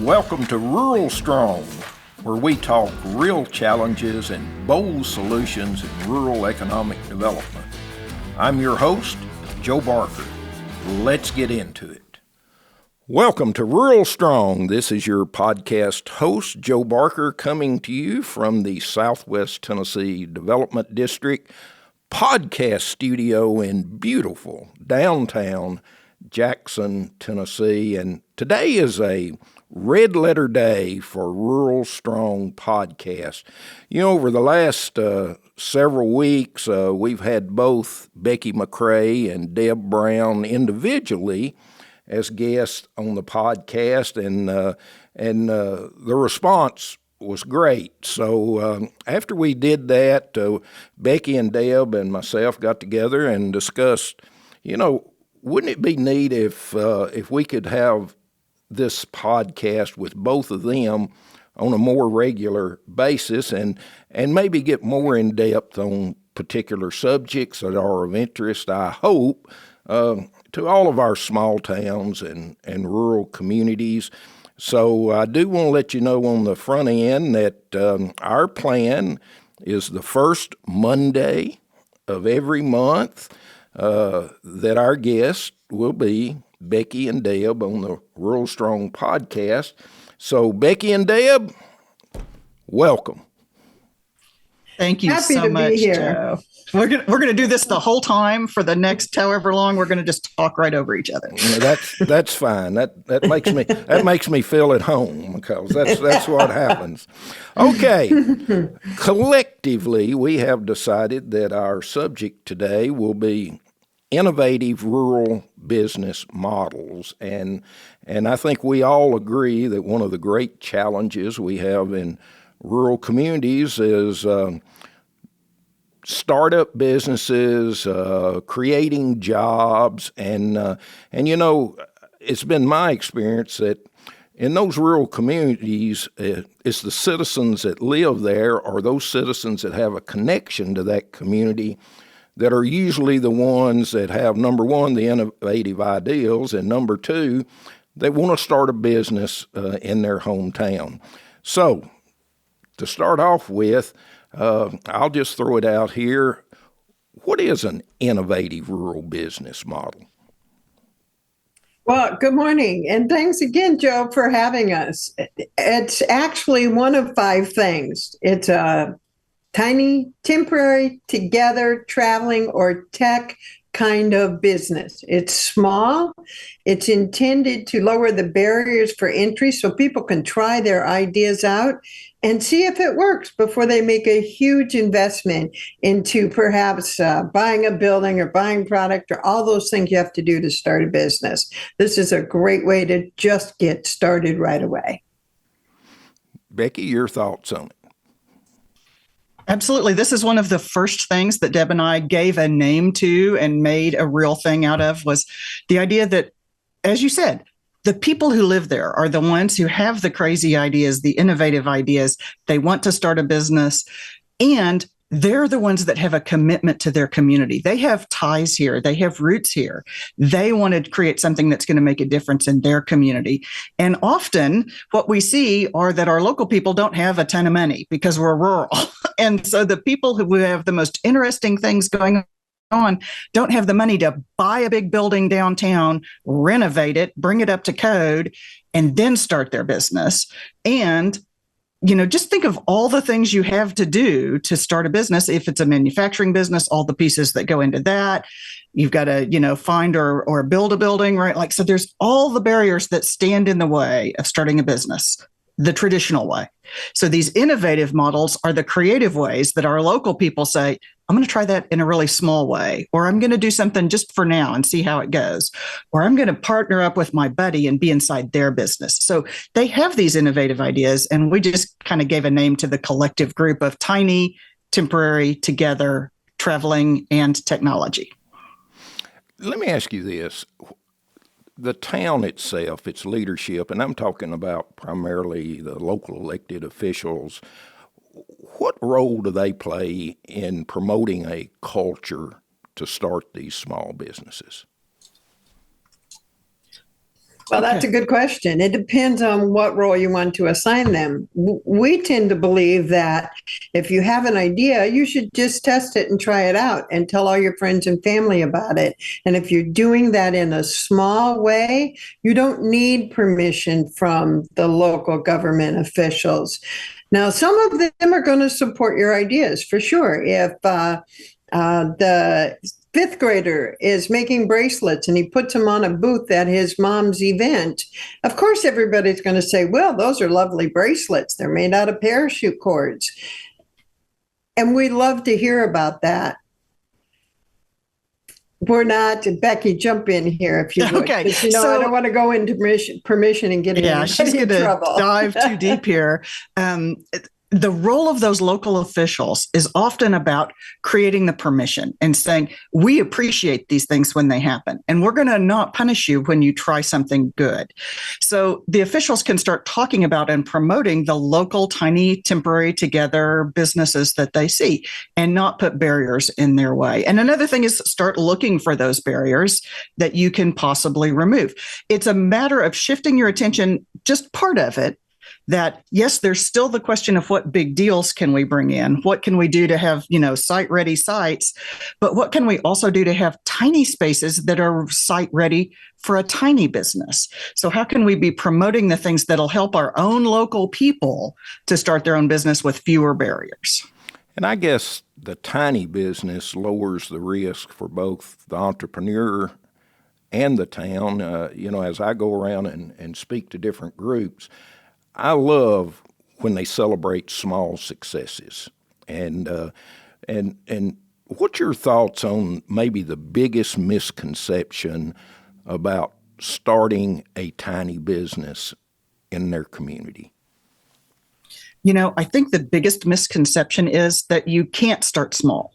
Welcome to Rural Strong, where we talk real challenges and bold solutions in rural economic development. I'm your host, Joe Barker. Let's get into it. Welcome to Rural Strong. This is your podcast host, Joe Barker, coming to you from the Southwest Tennessee Development District podcast studio in beautiful downtown Jackson, Tennessee. And today is a red letter day for Rural Strong podcast. You know, over the last several weeks, we've had both Becky McCray and Deb Brown individually as guests on the podcast, and the response was great. So after we did that, Becky and Deb and myself got together and discussed, you know, wouldn't it be neat if we could have this podcast with both of them on a more regular basis and maybe get more in depth on particular subjects that are of interest, I hope, to all of our small towns and rural communities. So I do want to let you know on the front end that our plan is the first Monday of every month that our guests will be Becky and Deb on the Rural Strong podcast. So Becky and Deb, welcome. Thank you Happy so to much, be here. Joe. We're gonna do this the whole time for the next however long. We're gonna just talk right over each other. That's fine. That makes me feel at home, because that's what happens. Okay. Collectively, we have decided that our subject today will be innovative rural business models, and I think we all agree that one of the great challenges we have in rural communities is startup businesses, creating jobs, and you know, it's been my experience that in those rural communities, it's the citizens that live there, or those citizens that have a connection to that community, that are usually the ones that have, number one, the innovative ideals, and number two, they want to start a business in their hometown. So, to start off with, I'll just throw it out here. What is an innovative rural business model? Well, good morning. And thanks again, Joe, for having us. It's actually one of five things. It's a tiny, temporary, together, traveling, or tech kind of business. It's small. It's intended to lower the barriers for entry so people can try their ideas out and see if it works before they make a huge investment into perhaps buying a building or buying product or all those things you have to do to start a business. This is a great way to just get started right away. Becky, your thoughts on it? Absolutely. This is one of the first things that Deb and I gave a name to and made a real thing out of, was the idea that, as you said, the people who live there are the ones who have the crazy ideas, the innovative ideas. They want to start a business, and they're the ones that have a commitment to their community. They have ties here. They have roots here. They want to create something that's going to make a difference in their community. And often what we see are that our local people don't have a ton of money because we're rural. And so the people who have the most interesting things going on don't have the money to buy a big building downtown, renovate it, bring it up to code, and then start their business. And you know, just think of all the things you have to do to start a business. If it's a manufacturing business, all the pieces that go into that. You've got to, you know, find or build a building, right? Like, so there's all the barriers that stand in the way of starting a business the traditional way. So these innovative models are the creative ways that our local people say, I'm going to try that in a really small way, or I'm going to do something just for now and see how it goes, or I'm going to partner up with my buddy and be inside their business. So they have these innovative ideas, and we just kind of gave a name to the collective group of tiny, temporary, together, traveling, and technology. Let me ask you this. The town itself, its leadership, and I'm talking about primarily the local elected officials, what role do they play in promoting a culture to start these small businesses? Well, that's a good question. It depends on what role you want to assign them. We tend to believe that if you have an idea, you should just test it and try it out and tell all your friends and family about it. And if you're doing that in a small way, you don't need permission from the local government officials. Now, some of them are going to support your ideas for sure. If the fifth grader is making bracelets and he puts them on a booth at his mom's event, of course, everybody's going to say, well, those are lovely bracelets. They're made out of parachute cords. And we love to hear about that. We're not, Becky, jump in here if you would. Okay. You know, I don't want to go into permission and get she's going to dive too deep here. The role of those local officials is often about creating the permission and saying, we appreciate these things when they happen, and we're going to not punish you when you try something good. So the officials can start talking about and promoting the local, tiny, temporary together businesses that they see and not put barriers in their way. And another thing is start looking for those barriers that you can possibly remove. It's a matter of shifting your attention, just part of it, that yes, there's still the question of what big deals can we bring in? What can we do to have, site ready sites? But what can we also do to have tiny spaces that are site ready for a tiny business? So how can we be promoting the things that'll help our own local people to start their own business with fewer barriers? And I guess the tiny business lowers the risk for both the entrepreneur and the town. As I go around and speak to different groups, I love when they celebrate small successes. And what's your thoughts on maybe the biggest misconception about starting a tiny business in their community? I think the biggest misconception is that you can't start small,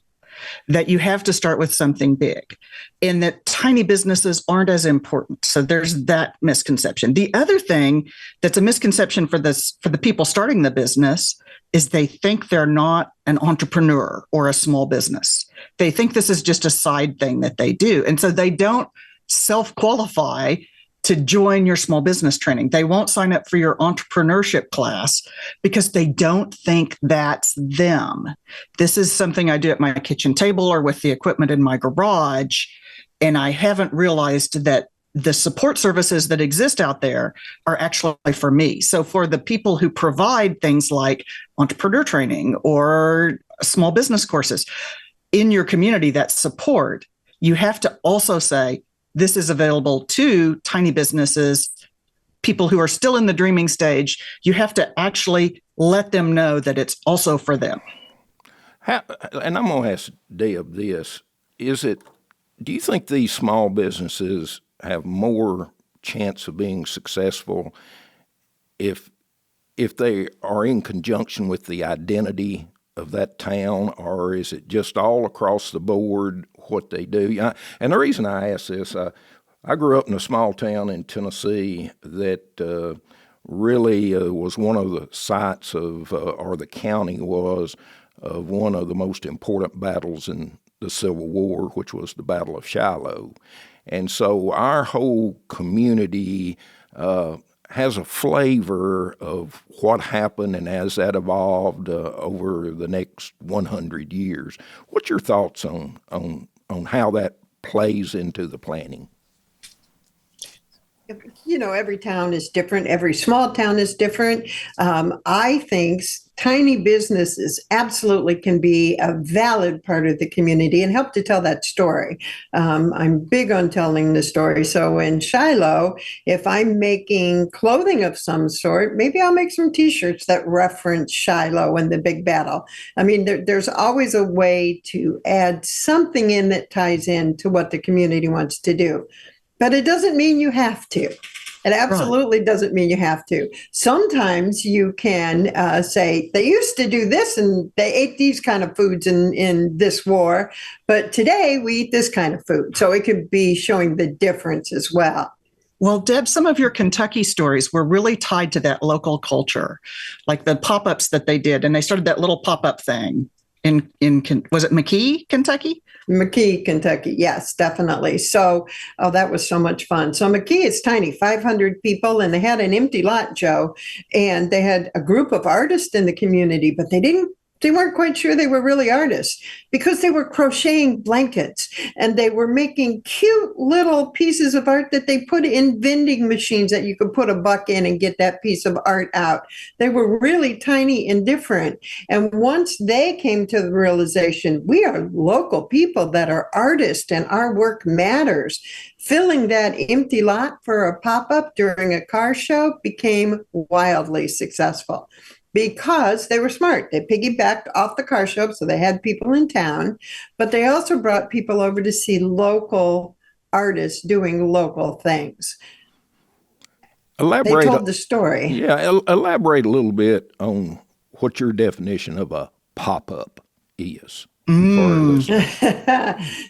that you have to start with something big, and that tiny businesses aren't as important. So there's that misconception. The other thing that's a misconception for the people starting the business is they think they're not an entrepreneur or a small business. They think this is just a side thing that they do. And so they don't self-qualify to join your small business training. They won't sign up for your entrepreneurship class because they don't think that's them. This is something I do at my kitchen table or with the equipment in my garage. And I haven't realized that the support services that exist out there are actually for me. So for the people who provide things like entrepreneur training or small business courses in your community, that support, you have to also say, this is available to tiny businesses, people who are still in the dreaming stage. You have to actually let them know that it's also for them. And I'm going to ask Deb this. Do you think these small businesses have more chance of being successful if they are in conjunction with the identity of that town, or is it just all across the board what they do? And the reason I ask this, I grew up in a small town in Tennessee that really was one of the sites of, or the county was, of one of the most important battles in the Civil War, which was the Battle of Shiloh. And so our whole community has a flavor of what happened and as that evolved over the next 100 years. What's your thoughts on how that plays into the planning? Every town is different. Every small town is different. I think tiny businesses absolutely can be a valid part of the community and help to tell that story. I'm big on telling the story. So in Shiloh, if I'm making clothing of some sort, maybe I'll make some T-shirts that reference Shiloh and the big battle. I mean, there's always a way to add something in that ties in to what the community wants to do. But it doesn't mean you have to. It absolutely doesn't mean you have to. Sometimes you can say, they used to do this and they ate these kind of foods in this war, but today we eat this kind of food. So it could be showing the difference as well. Well, Deb, some of your Kentucky stories were really tied to that local culture, like the pop-ups that they did. And they started that little pop-up thing was it McKee, Kentucky? McKee, Kentucky. Yes, definitely. So, that was so much fun. So McKee is tiny, 500 people, and they had an empty lot, Joe, and they had a group of artists in the community, but they weren't quite sure they were really artists because they were crocheting blankets and they were making cute little pieces of art that they put in vending machines that you could put a buck in and get that piece of art out. They were really tiny and different. And once they came to the realization, we are local people that are artists and our work matters, filling that empty lot for a pop-up during a car show became wildly successful. Because they were smart. They piggybacked off the car show, so they had people in town, but they also brought people over to see local artists doing local things. They told the story. Yeah, elaborate a little bit on what your definition of a pop-up is.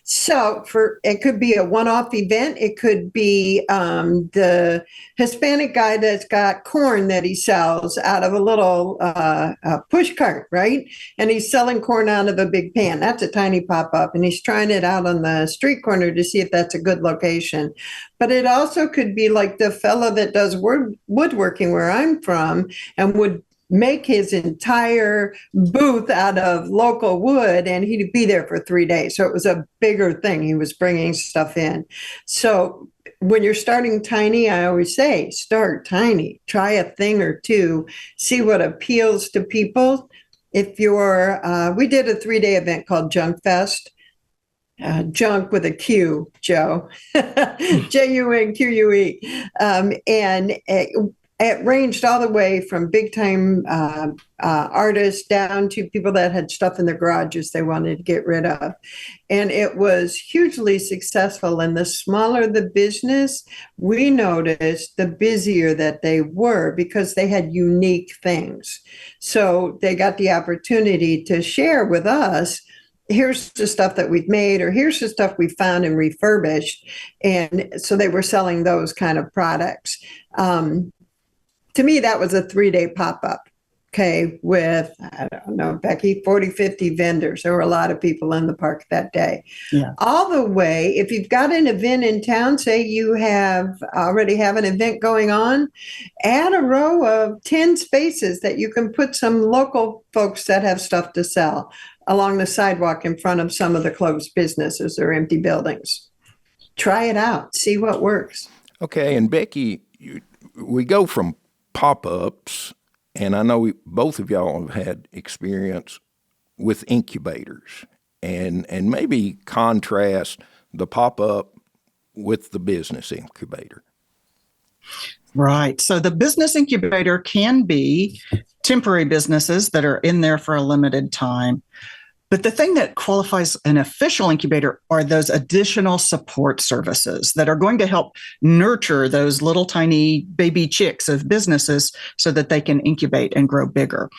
So it could be a one-off event. It could be the Hispanic guy that's got corn that he sells out of a little push cart, right? And he's selling corn out of a big pan. That's a tiny pop-up, and he's trying it out on the street corner to see if that's a good location. But it also could be like the fellow that does woodworking where I'm from and would make his entire booth out of local wood, and he'd be there for 3 days. So it was a bigger thing. He was bringing stuff in. So when you're starting tiny, I always say, start tiny, try a thing or two, see what appeals to people. If you're, we did a 3-day event called Junk Fest. Junk with a Q, Joe, JUNQUE. And it ranged all the way from big time artists down to people that had stuff in their garages they wanted to get rid of. And it was hugely successful. And the smaller the business, we noticed the busier that they were because they had unique things. So they got the opportunity to share with us, here's the stuff that we've made, or here's the stuff we found and refurbished. And so they were selling those kind of products. To me, that was a 3-day pop-up, okay, with, I don't know, Becky, 40, 50 vendors. There were a lot of people in the park that day. Yeah. All the way, if you've got an event in town, say you already have an event going on, add a row of 10 spaces that you can put some local folks that have stuff to sell along the sidewalk in front of some of the closed businesses or empty buildings. Try it out. See what works. Okay, and Becky, we go from pop-ups, and I know both of y'all have had experience with incubators, and maybe contrast the pop-up with the business incubator. Right. So the business incubator can be temporary businesses that are in there for a limited time. But the thing that qualifies an official incubator are those additional support services that are going to help nurture those little tiny baby chicks of businesses so that they can incubate and grow bigger.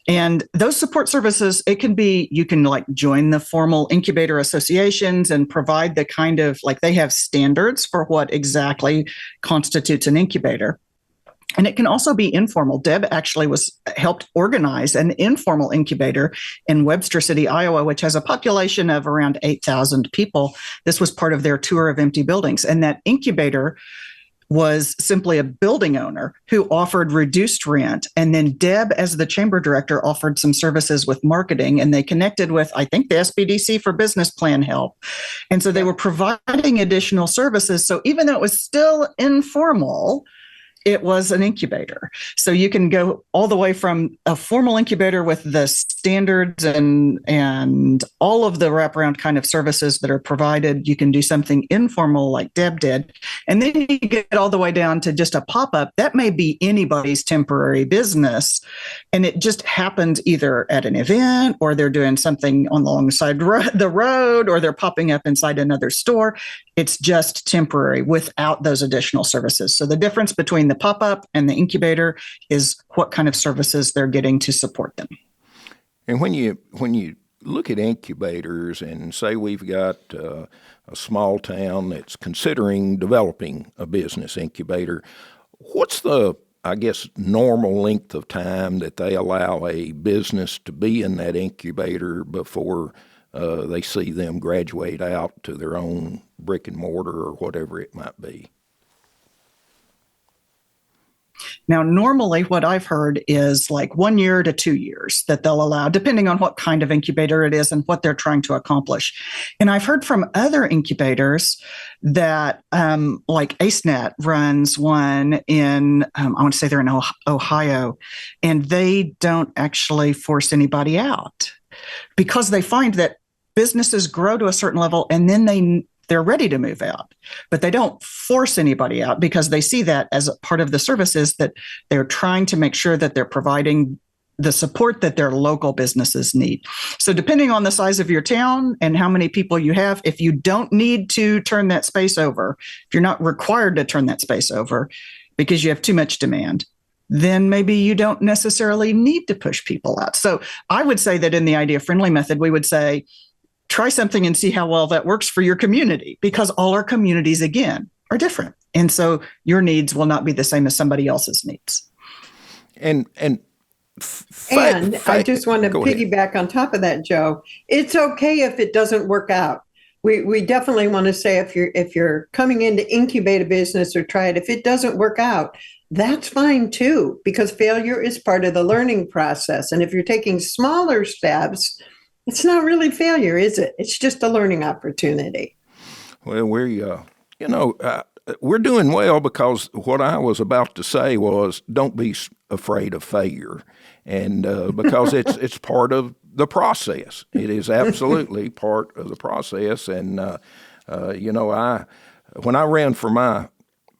And those support services, it can be, you can like join the formal incubator associations and provide the kind of, like they have standards for what exactly constitutes an incubator. And it can also be informal. Deb actually helped organize an informal incubator in Webster City, Iowa, which has a population of around 8,000 people. This was part of their tour of empty buildings. And that incubator was simply a building owner who offered reduced rent. And then Deb, as the chamber director, offered some services with marketing, and they connected with, I think, the SBDC for business plan help. And so they were providing additional services. So even though it was still informal, it was an incubator. So you can go all the way from a formal incubator with the standards and all of the wraparound kind of services that are provided. You can do something informal like Deb did. And then you get all the way down to just a pop-up. That may be anybody's temporary business. And it just happens either at an event, or they're doing something alongside the road, or they're popping up inside another store. It's just temporary without those additional services. So the difference between the pop-up and the incubator is what kind of services they're getting to support them. And when you look at incubators and say we've got a small town that's considering developing a business incubator, what's the I guess, normal length of time that they allow a business to be in that incubator before they see them graduate out to their own brick and mortar or whatever it might be? Now, normally what I've heard is like 1 year to 2 years that they'll allow, depending on what kind of incubator it is and what they're trying to accomplish. And I've heard from other incubators that like AceNet runs one in, I want to say they're in Ohio, and they don't actually force anybody out because they find that businesses grow to a certain level and then they're ready to move out, but they don't force anybody out because they see that as a part of the services that they're trying to make sure that they're providing the support that their local businesses need. So depending on the size of your town and how many people you have, if you don't need to turn that space over, if you're not required to turn that space over because you have too much demand, then maybe you don't necessarily need to push people out. So I would say that in the idea friendly method, we would say, try something and see how well that works for your community, because all our communities, again, are different. And so your needs will not be the same as somebody else's needs. And I just want to piggyback on top of that, Joe. It's okay if it doesn't work out. We definitely want to say if you're coming in to incubate a business or try it, if it doesn't work out, that's fine too, because failure is part of the learning process. And if you're taking smaller steps, it's not really failure, is it? It's just a learning opportunity. Well, we're doing well, because what I was about to say was, don't be afraid of failure, and because it's part of the process. It is absolutely part of the process. And when I ran for my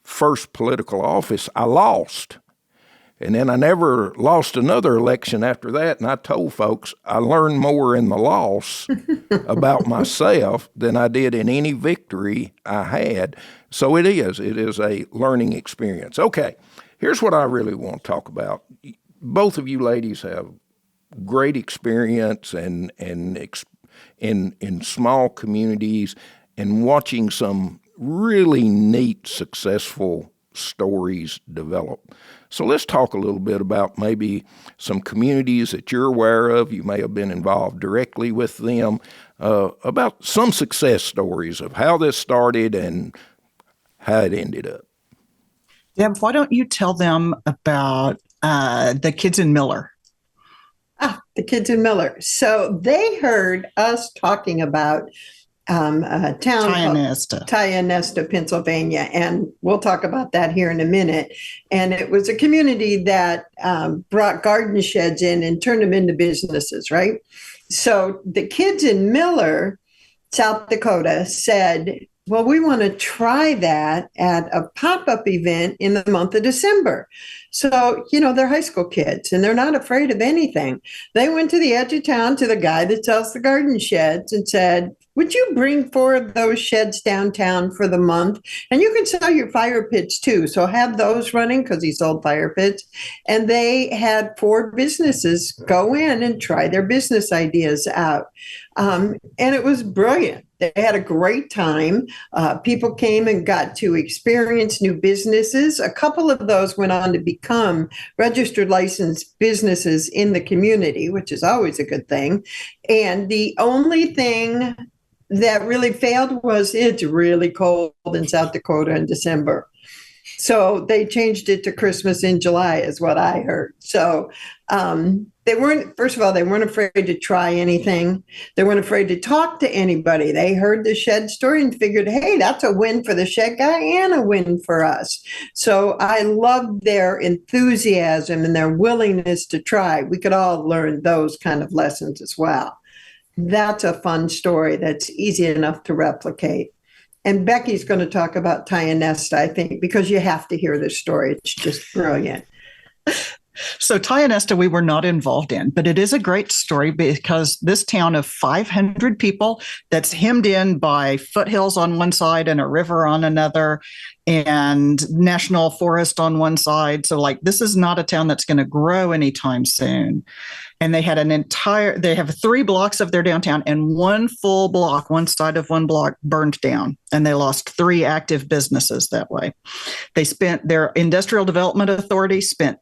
first political office, I lost. And then I never lost another election after that. And I told folks I learned more in the loss about myself than I did in any victory I had. So it is a learning experience. Okay, here's what I really want to talk about. Both of you ladies have great experience in small communities and watching some really neat, successful stories develop. So let's talk a little bit about maybe some communities that you're aware of. You may have been involved directly with them, about some success stories of how this started and how it ended up. Deb, why don't you tell them about the kids in Miller? The kids in Miller. So they heard us talking about a town called Tionesta, Pennsylvania, and we'll talk about that here in a minute. And it was a community that brought garden sheds in and turned them into businesses, right? So the kids in Miller, South Dakota, said, well, we want to try that at a pop-up event in the month of December. So, they're high school kids and they're not afraid of anything. They went to the edge of town to the guy that sells the garden sheds and said, would you bring 4 of those sheds downtown for the month? And you can sell your fire pits too. So have those running, because he sold fire pits. And they had 4 businesses go in and try their business ideas out. And it was brilliant. They had a great time. People came and got to experience new businesses. A couple of those went on to become registered licensed businesses in the community, which is always a good thing. And the only thing that really failed was it's really cold in South Dakota in December. So they changed it to Christmas in July, is what I heard. So they weren't afraid to try anything. They weren't afraid to talk to anybody. They heard the shed story and figured, hey, that's a win for the shed guy and a win for us. So I loved their enthusiasm and their willingness to try. We could all learn those kind of lessons as well. That's a fun story that's easy enough to replicate. And Becky's going to talk about Tionesta, I think, because you have to hear this story. It's just brilliant. So Tionesta, we were not involved in, but it is a great story because this town of 500 people that's hemmed in by foothills on one side and a river on another and national forest on one side. So like, this is not a town that's going to grow anytime soon. And they had they have 3 blocks of their downtown and one full block, one side of one block burned down. And they lost 3 active businesses that way. Their industrial development authority spent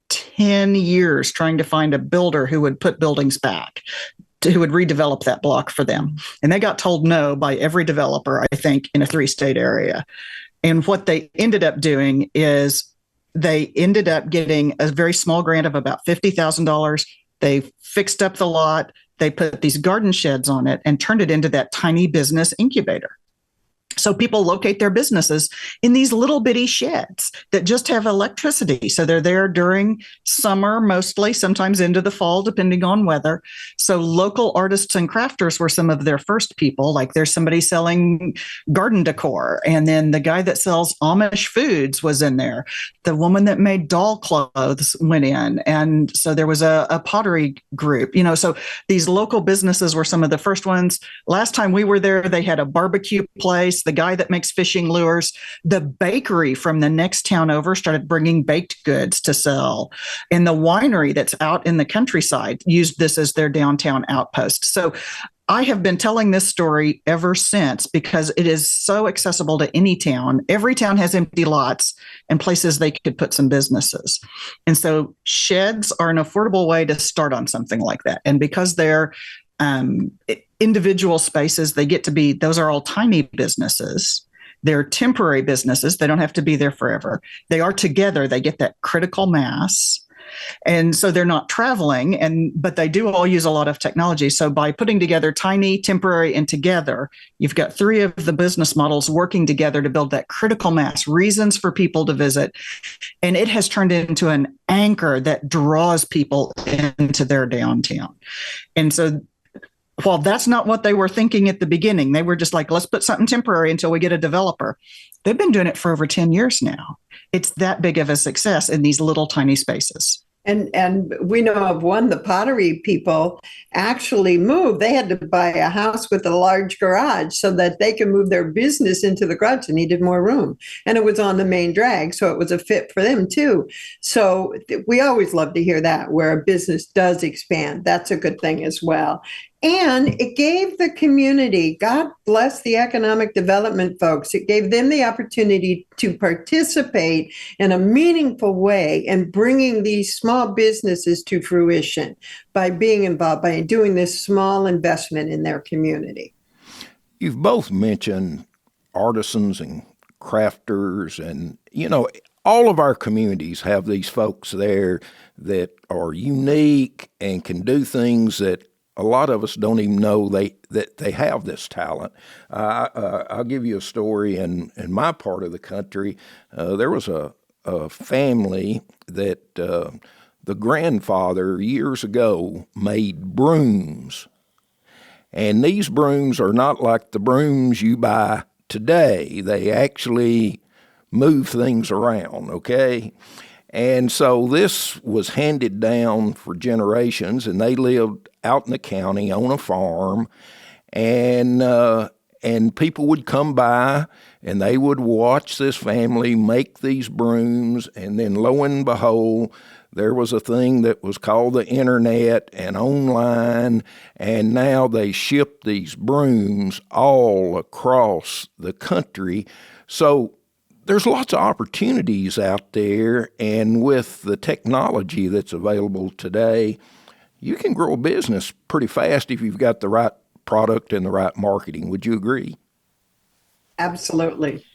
10 years trying to find a builder who would put buildings back, who would redevelop that block for them. And they got told no by every developer, I think, in a 3-state area. And what they ended up doing is they ended up getting a very small grant of about $50,000. They fixed up the lot. They put these garden sheds on it and turned it into that tiny business incubator. So people locate their businesses in these little bitty sheds that just have electricity. So they're there during summer, mostly, sometimes into the fall, depending on weather. So local artists and crafters were some of their first people. Like there's somebody selling garden decor. And then the guy that sells Amish foods was in there. The woman that made doll clothes went in. And so there was a pottery group, so these local businesses were some of the first ones. Last time we were there, they had a barbecue place. The guy that makes fishing lures, the bakery from the next town over started bringing baked goods to sell. And the winery that's out in the countryside used this as their downtown outpost. So I have been telling this story ever since because it is so accessible to any town. Every town has empty lots and places they could put some businesses. And so sheds are an affordable way to start on something like that. And because they're individual spaces, those are all tiny businesses. They're temporary businesses. They don't have to be there forever. They are together. They get that critical mass. And so they're not traveling, but they do all use a lot of technology. So by putting together tiny, temporary, and together, you've got 3 of the business models working together to build that critical mass, reasons for people to visit. And it has turned into an anchor that draws people into their downtown. And so while that's not what they were thinking at the beginning, they were just like, let's put something temporary until we get a developer. They've been doing it for over 10 years now. It's that big of a success in these little tiny spaces. And we know of one, the pottery people actually moved. They had to buy a house with a large garage so that they could move their business into the garage. They needed more room. And it was on the main drag, so it was a fit for them too. So we always love to hear that, where a business does expand. That's a good thing as well. And it gave the community, God bless the economic development folks, it gave them the opportunity to participate in a meaningful way in bringing these small businesses to fruition by being involved, by doing this small investment in their community. You've both mentioned artisans and crafters, and, all of our communities have these folks there that are unique and can do things that a lot of us don't even know that they have this talent. I'll give you a story. In my part of the country, there was a family that the grandfather years ago made brooms. And these brooms are not like the brooms you buy today. They actually move things around, okay? And so this was handed down for generations, and they lived out in the county on a farm, and people would come by, and they would watch this family make these brooms, and then lo and behold, there was a thing that was called the internet and online, and now they ship these brooms all across the country. So there's lots of opportunities out there, and with the technology that's available today, you can grow a business pretty fast if you've got the right product and the right marketing. Would you agree? Absolutely.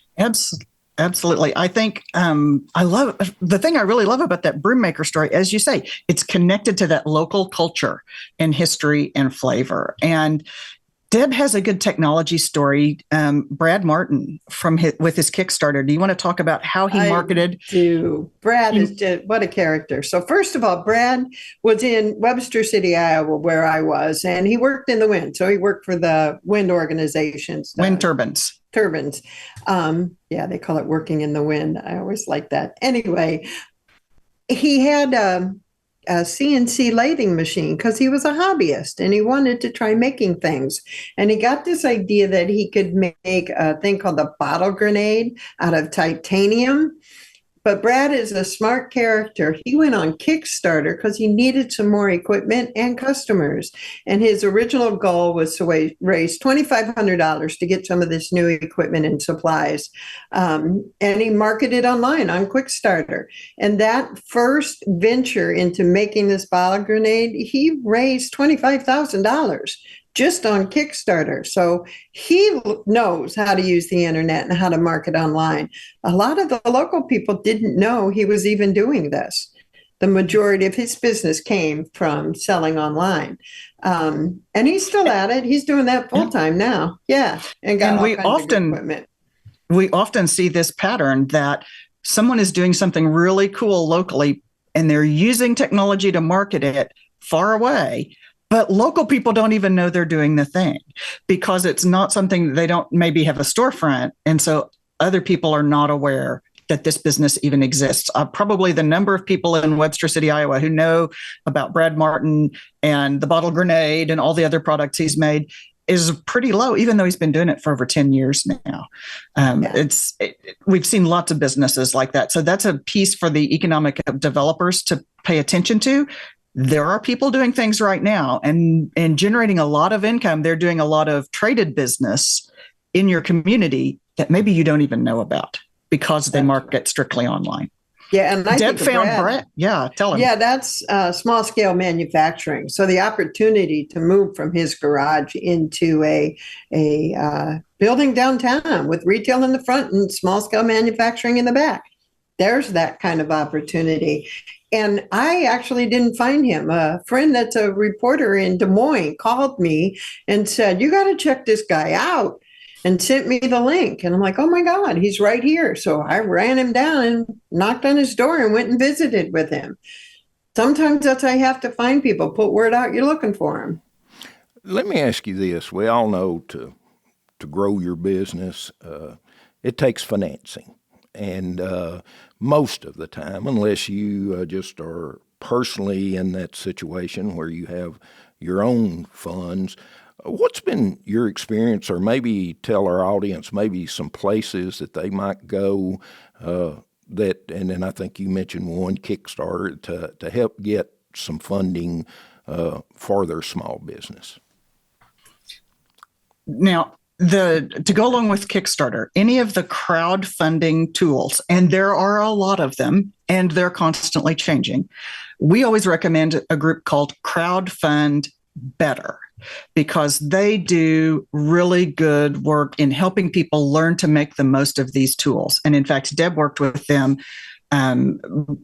Absolutely. I think the thing I really love about that broom maker story, as you say, it's connected to that local culture and history and flavor. And Deb has a good technology story. Brad Martin with his Kickstarter. Do you want to talk about how he marketed? I do. Brad is just, what a character. So first of all, Brad was in Webster City, Iowa, where I was, and he worked in the wind. So he worked for the wind organizations. Wind turbines. Yeah, they call it working in the wind. I always like that. Anyway, he had a CNC lathing machine because he was a hobbyist and he wanted to try making things. And he got this idea that he could make a thing called the bottle grenade out of titanium. But Brad is a smart character. He went on Kickstarter because he needed some more equipment and customers. And his original goal was to raise $2,500 to get some of this new equipment and supplies. And he marketed online on Kickstarter. And that first venture into making this bottle grenade, he raised $25,000 just on Kickstarter. So he knows how to use the internet and how to market online. A lot of the local people didn't know he was even doing this. The majority of his business came from selling online. And he's still at it. He's doing that full time now. Yeah. And got all kinds of equipment. We often see this pattern that someone is doing something really cool locally and they're using technology to market it far away. But local people don't even know they're doing the thing because it's not something they don't maybe have a storefront. And so other people are not aware that this business even exists. Probably the number of people in Webster City, Iowa, who know about Brad Martin and the bottle grenade and all the other products he's made is pretty low, even though he's been doing it for over 10 years now. We've seen lots of businesses like that. So that's a piece for the economic developers to pay attention to. There are people doing things right now and generating a lot of income. They're doing a lot of traded business in your community that maybe you don't even know about because they market strictly online. Yeah, and I Deb found Brad. Yeah, tell him. Yeah, that's small scale manufacturing. So the opportunity to move from his garage into a building downtown with retail in the front and small scale manufacturing in the back. There's that kind of opportunity. And I actually didn't find him. A friend that's a reporter in Des Moines called me and said, "You got to check this guy out," and sent me the link. And I'm like, "Oh my God, he's right here." So I ran him down and knocked on his door and went and visited with him. Sometimes that's how you have to find people. Put word out you're looking for them. Let me ask you this. We all know to grow your business, it takes financing. And most of the time, unless you just are personally in that situation where you have your own funds, what's been your experience, or maybe tell our audience maybe some places that they might go and then I think you mentioned one, Kickstarter, to help get some funding for their small business. Now, to go along with Kickstarter, any of the crowdfunding tools, and there are a lot of them, and they're constantly changing. We always recommend a group called Crowdfund Better because they do really good work in helping people learn to make the most of these tools. And in fact, Deb worked with them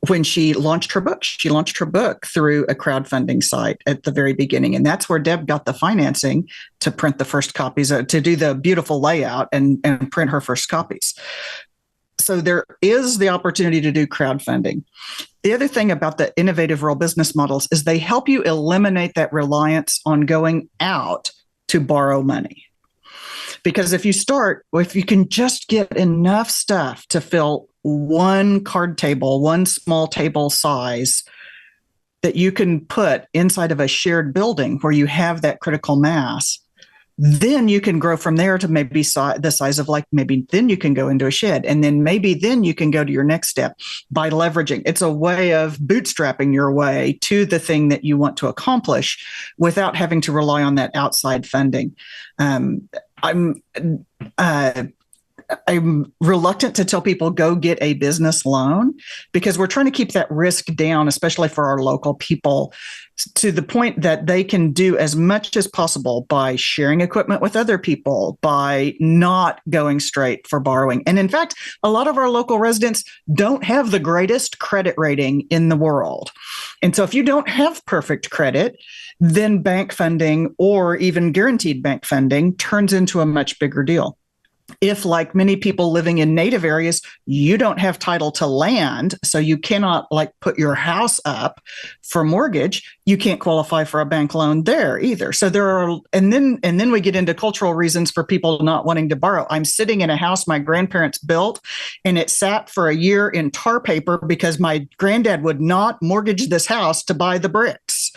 when she launched her book. She launched her book through a crowdfunding site at the very beginning. And that's where Deb got the financing to print the first copies, to do the beautiful layout and print her first copies. So there is the opportunity to do crowdfunding. The other thing about the innovative rural business models is they help you eliminate that reliance on going out to borrow money. Because if you can just get enough stuff to fill one card table, one small table size that you can put inside of a shared building where you have that critical mass, then you can grow from there to maybe the size of maybe then you can go into a shed. And then maybe then you can go to your next step by leveraging. It's a way of bootstrapping your way to the thing that you want to accomplish without having to rely on that outside funding. I'm reluctant to tell people go get a business loan because we're trying to keep that risk down, especially for our local people, to the point that they can do as much as possible by sharing equipment with other people, by not going straight for borrowing. And in fact, a lot of our local residents don't have the greatest credit rating in the world. And so if you don't have perfect credit, then bank funding or even guaranteed bank funding turns into a much bigger deal. If, like many people living in native areas, you don't have title to land, so you cannot like put your house up for mortgage, you can't qualify for a bank loan there either. So there are, and then we get into cultural reasons for people not wanting to borrow. I'm sitting in a house my grandparents built, and it sat for a year in tar paper because my granddad would not mortgage this house to buy the bricks.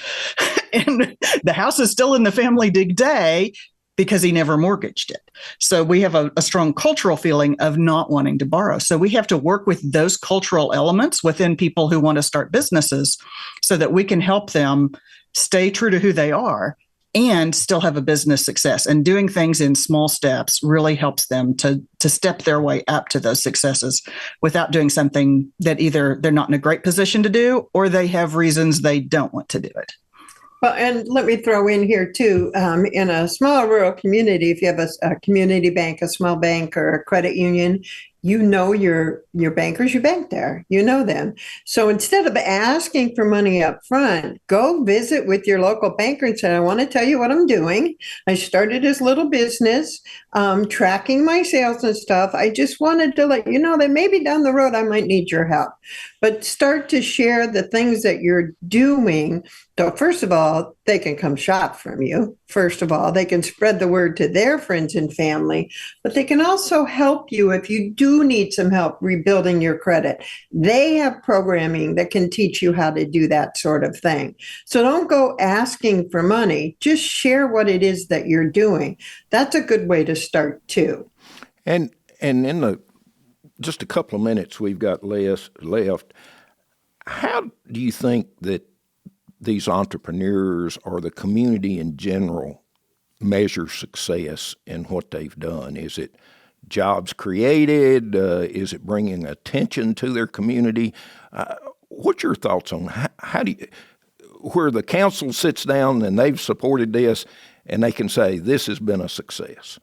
And the house is still in the family today because he never mortgaged it. So we have a strong cultural feeling of not wanting to borrow. So we have to work with those cultural elements within people who want to start businesses so that we can help them stay true to who they are and still have a business success. And doing things in small steps really helps them to step their way up to those successes without doing something that either they're not in a great position to do or they have reasons they don't want to do it. Well, and let me throw in here too, in a small rural community, if you have a community bank, a small bank, or a credit union, you know your bankers, you bank there, you know them. So instead of asking for money up front, go visit with your local banker and say, I want to tell you what I'm doing. I started this little business, tracking my sales and stuff. I just wanted to let you know that maybe down the road I might need your help. But start to share the things that you're doing. So first of all, they can come shop from you. First of all, they can spread the word to their friends and family, but they can also help you if you do need some help rebuilding your credit. They have programming that can teach you how to do that sort of thing. So don't go asking for money. Just share what it is that you're doing. That's a good way to start too. And in the just a couple of minutes we've got left, how do you think that these entrepreneurs or the community in general measure success in what they've done? Is it jobs created? Is it bringing attention to their community? What's your thoughts on how do you, where the council sits down and they've supported this and they can say this has been a success?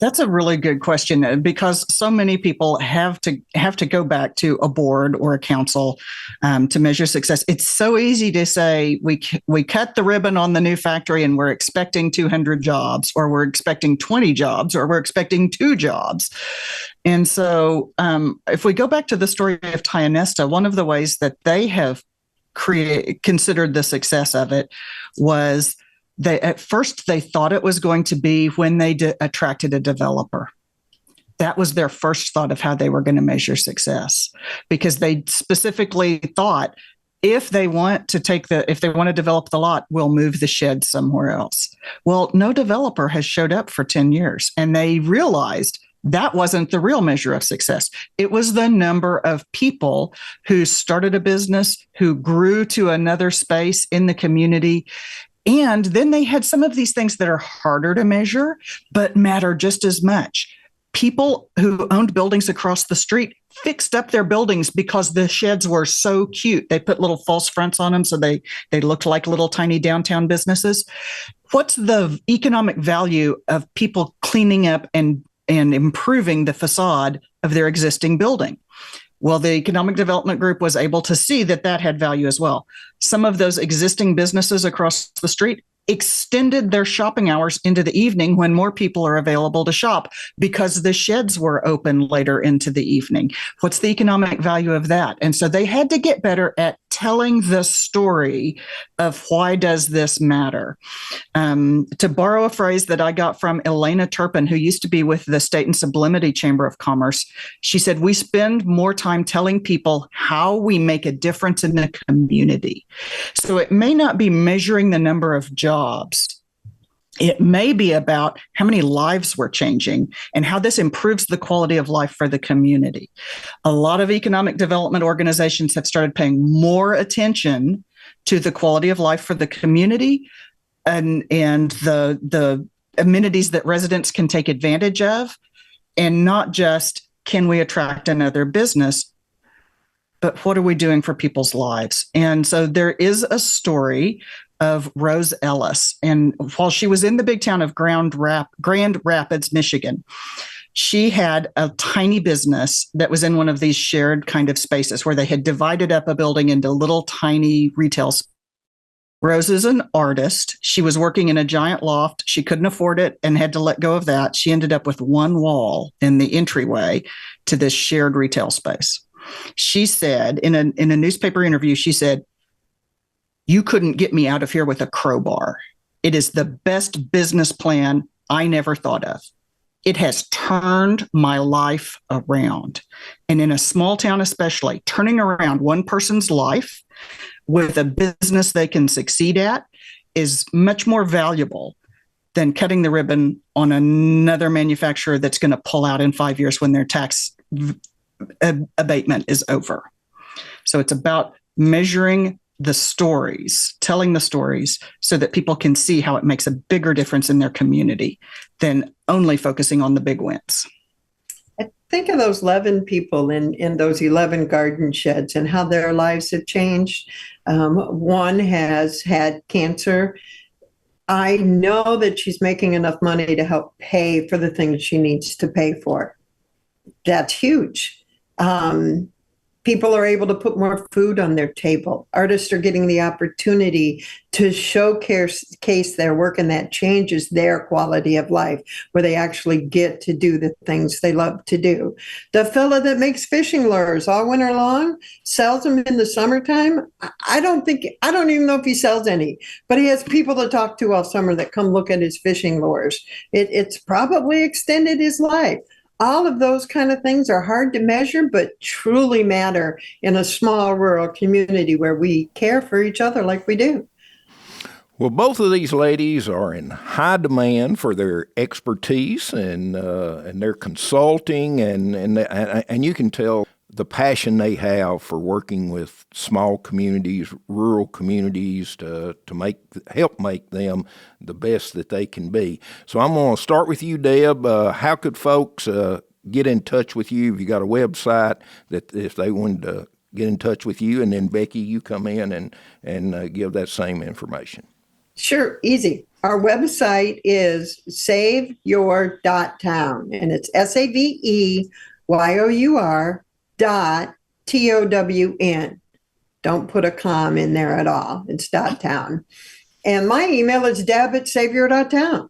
That's a really good question because so many people have to go back to a board or a council to measure success. It's so easy to say we cut the ribbon on the new factory and we're expecting 200 jobs, or we're expecting 20 jobs, or we're expecting 2 jobs. And so if we go back to the story of Tionesta, one of the ways that they have considered the success of it was at first they thought it was going to be when they attracted a developer. That was their first thought of how they were going to measure success, because they specifically thought if they want to develop the lot, we'll move the shed somewhere else. Well, no developer has showed up for 10 years, and they realized that wasn't the real measure of success. It was the number of people who started a business, who grew to another space in the community. And then they had some of these things that are harder to measure, but matter just as much. People who owned buildings across the street fixed up their buildings because the sheds were so cute. They put little false fronts on them so they looked like little tiny downtown businesses. What's the economic value of people cleaning up and improving the facade of their existing building? Well, the Economic Development Group was able to see that had value as well. Some of those existing businesses across the street extended their shopping hours into the evening when more people are available to shop because the sheds were open later into the evening. What's the economic value of that? And so they had to get better at telling the story of why does this matter. To borrow a phrase that I got from Elena Turpin, who used to be with the State and Sublimity Chamber of Commerce, she said, we spend more time telling people how we make a difference in the community. So it may not be measuring the number of jobs. It may be about how many lives we're changing and how this improves the quality of life for the community. A lot of economic development organizations have started paying more attention to the quality of life for the community and the amenities that residents can take advantage of, and not just can we attract another business, but what are we doing for people's lives? And so there is a story of Rose Ellis. And while she was in the big town of Grand Rapids, Michigan, she had a tiny business that was in one of these shared kind of spaces where they had divided up a building into little tiny retail Rose is an artist. She was working in a giant loft. She couldn't afford it and had to let go of that. She ended up with one wall in the entryway to this shared retail space. She said in a newspaper interview, she said, "You couldn't get me out of here with a crowbar. It is the best business plan I never thought of. It has turned my life around." And in a small town, especially, turning around one person's life with a business they can succeed at is much more valuable than cutting the ribbon on another manufacturer that's going to pull out in 5 years when their tax abatement is over. So it's about measuring the stories, telling the stories so that people can see how it makes a bigger difference in their community than only focusing on the big wins. Think of those 11 people in those 11 garden sheds and how their lives have changed. One has had cancer. I know that she's making enough money to help pay for the things she needs to pay for. That's huge. People are able to put more food on their table. Artists are getting the opportunity to showcase their work, and that changes their quality of life, where they actually get to do the things they love to do. The fella that makes fishing lures all winter long, sells them in the summertime. I don't even know if he sells any, but he has people to talk to all summer that come look at his fishing lures. It's probably extended his life. All of those kind of things are hard to measure, but truly matter in a small rural community where we care for each other like we do. Well, both of these ladies are in high demand for their expertise and their consulting, and you can tell the passion they have for working with small communities, rural communities, to help make them the best that they can be. So I'm going to start with you, Deb. How could folks get in touch with you? Have you got a website that if they wanted to get in touch with you? And then Becky, you come in and give that same information. Sure, easy. Our website is SaveYour.Town, and it's SaveYour.Town. Don't put a com in there at all. It's .town. And my email is deb@SaveYour.Town.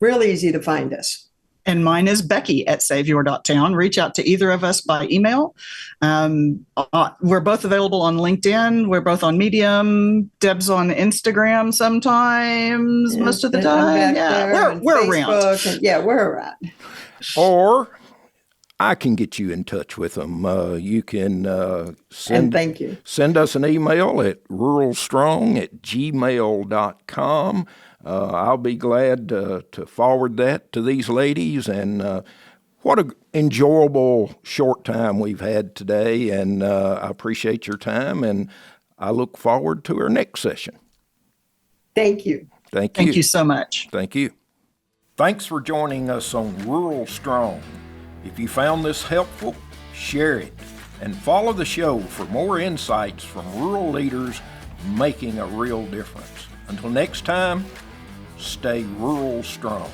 Real easy to find us. And mine is Becky@SaveYour.Town. Reach out to either of us by email. We're both available on LinkedIn. We're both on Medium. Deb's on Instagram sometimes, most of the time. Yeah, we're around. We're around. Or I can get you in touch with them. You can send us an email at ruralstrong@gmail.com. I'll be glad to forward that to these ladies. And what an enjoyable short time we've had today. And I appreciate your time, and I look forward to our next session. Thank you. Thank you. Thank you so much. Thank you. Thanks for joining us on Rural Strong. If you found this helpful, share it and follow the show for more insights from rural leaders making a real difference. Until next time, stay rural strong.